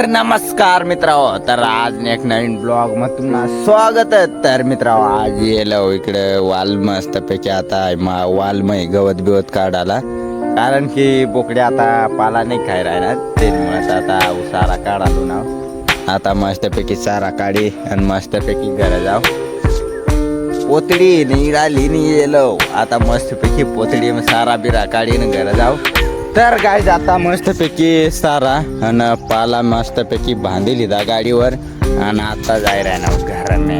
नमस्कार मित्रांनो, तर आज एक नवीन ब्लॉग मध्ये तुम्हाला स्वागत आहे. तर मित्रांनो, आज येलो इकडे वाल मस्त पैकी आता वाल मै गवत बिवत काढायला, कारण की बोकडे आता पाला नाही खाय राहणार ते मग आता उसारा काढालो ना. आता मस्त पैकी सारा काढी आणि मस्त पैकी घरा जाऊ. पोतडी नाही राहिली नाही येलो, आता मस्त पैकी पोतडी सारा बिरा काढी न घरा जाऊ. तर गाईज आता मस्तपैकी सारा आणि पाला मस्तपैकी बांधली दा गाडीवर आणि आता जाय ना घराने.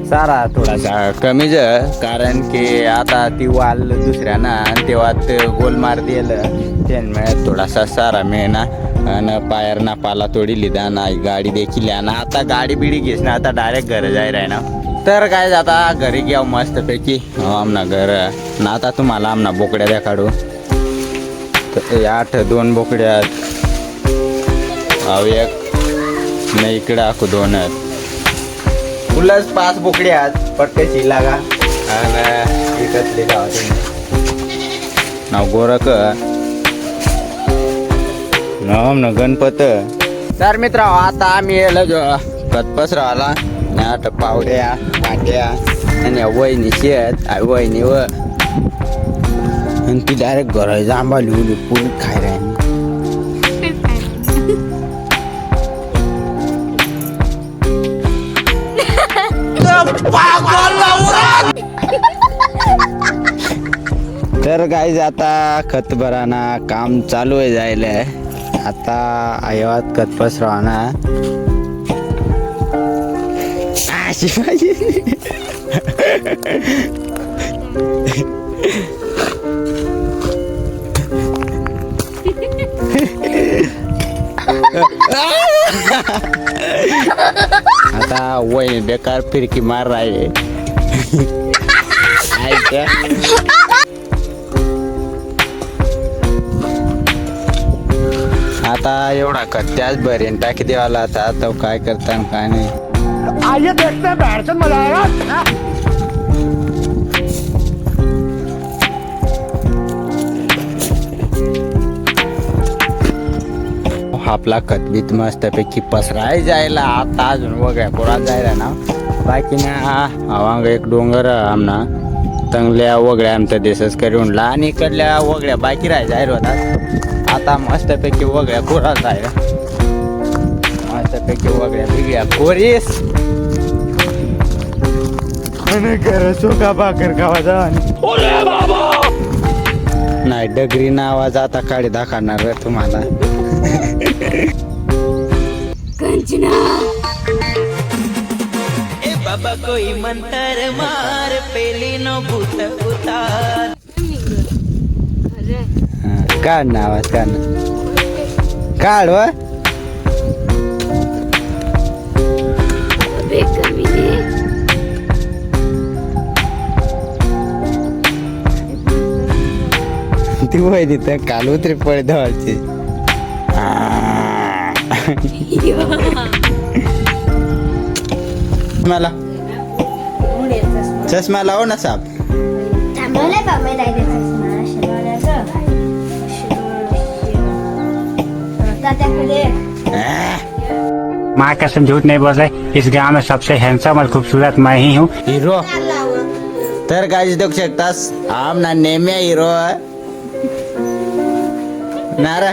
सारा थोडासा कमीच, कारण की आता ती वाल दुसऱ्याना तेव्हा गोल मार दिलं त्यामुळे थोडासा सारा मिळना आणि पायरना पाला तोडी लिदा नाही. गाडी देखील ना आता गाडी बिडी घेस ना, आता डायरेक्ट घर जाय ना. तर काय आता घरी घ्या मस्तपैकी आमना घर ना. आता तुम्हाला आमना बोकड्या द्या काढू. 8 2 बोकड्या एक नाही इकडे आखू 2 प्लस 5 बोकड्या पटकशी लागा आणि इकडे नाव गोरख नाव न गणपत. तर मित्र आता आम्ही येलो जो कतपस राहिला नाट पावड्या पाट्या आणि वहिनी शेत वहिनी व आणि ती डायरेक्ट घर जांबा लिहून पूर्ण खाय राहिली. तर गाईज आता खत भराना काम चालू आहे जायला. आता आयवात खत पसरवाना अशी पाहिजे. आता वही बेकार फिरकी मार राहिले. आता एवढा खत त्याच भरेन टाकी देवाला. आता काय करता काय नाही. आइए देखते हैं बैठ मजा आएगा. आपला खतबीत मस्तपैकी पसराय जायला. आता अजून वगळ्या पोरात जायला ना. बाकी ना अवांग एक डोंगर आमना चांगल्या वगळ्या आमचा देशच करून आणि इकडल्या वगळ्या बाकी राहाय जायला होतात. आता मस्तपैकी वगळ्या पोरात जायला. मस्तपैकी वगळ्या बिगड्या पोरीस घर चोखा भाकर खावा जा नाही. डगरी ना आवाज आता काढी दाखवणार तुम्हाला. कंचना ए बाबा कोई मंतर मार पेली नो भूत उतार. काढ ना आवाज काढ ना. काढ व ती वय तिथं काल उतरी पडे धवायची. मला चष्मा लाव ना साप. माँ कसम झूठ नहीं बोल रहे. इस गांव में सबसे हैंडसम और खूबसूरत मैं ही हूँ. हिरो तर गाईज देऊ शकतास आमना नेम्या हिरो नारा.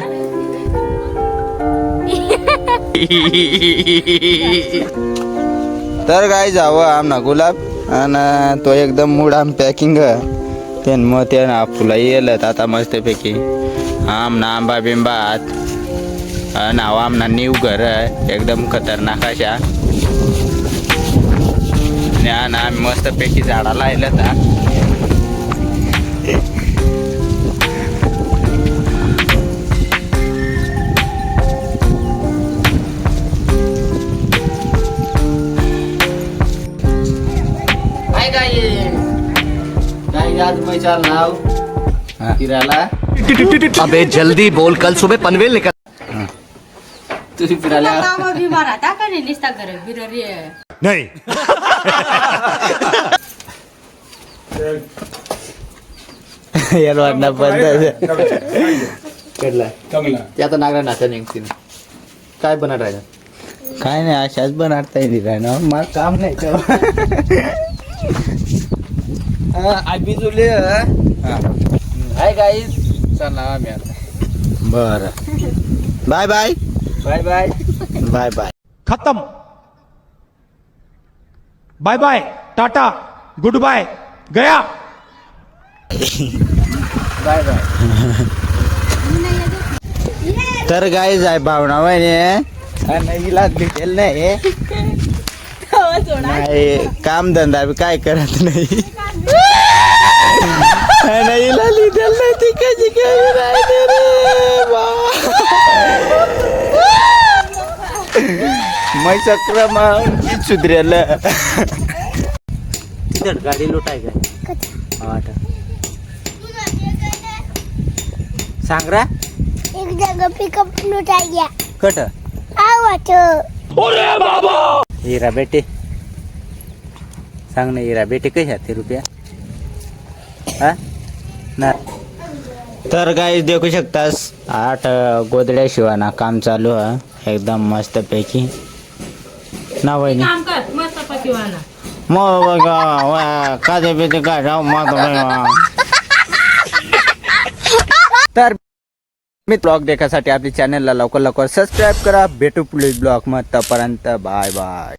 तर गाय जावं आमना गुलाब आणि तो एकदम मूड आम पॅकिंग ते मग ते ना फुला येलत. आता मस्तपैकी आमना आंबा बिंबात नाव आमना न्यू घर एकदम खतरनाक अशा ना मस्तपैकी झाडाला येलं था. आज मैं चल रहा हूँ फिराला. अबे जल्दी बोल, कल सुबह पनवेल निकल. तू फिरायला बीमार आता का नाही निसता घर बिररी नहीं. बंद ते आता नागरा नाचा निघतील. काय बनत राहिला काय नाही अशाच बनवता येईल ना मला काम नाही तेव्हा आबी जुले हाय गाईज चला आम्ही आता बर bye bye bye bye bye bye खत्म bye bye tata goodbye गया बाय बाय तर गाईज आहे भावना महिने हिला भेटेल नाही काम धंदा बी काय करत नाही हिला लिहिलेल नाही ती कशी कमी राहते रे बा मै चक्रमान सुधरेल गाडी लुटाय काय सांग रा एक जगह पिकअप लुटा गया कट आवाज हिरा बेटे सांग ना हिरा बेटे कशा ते रुपया हा ना तर काही देखू शकतास 8 गोदड्या शिवाना काम चालू आहे एकदम मस्त पैकी ना वहिनी काम कर मस्त पतिवाना मग काजे बिजे काय राव मग तर मी ब्लॉग देखासाठी आपल्या चॅनलला लवकर सबस्क्राईब करा भेटू पुढील ब्लॉग मग तोपर्यंत बाय बाय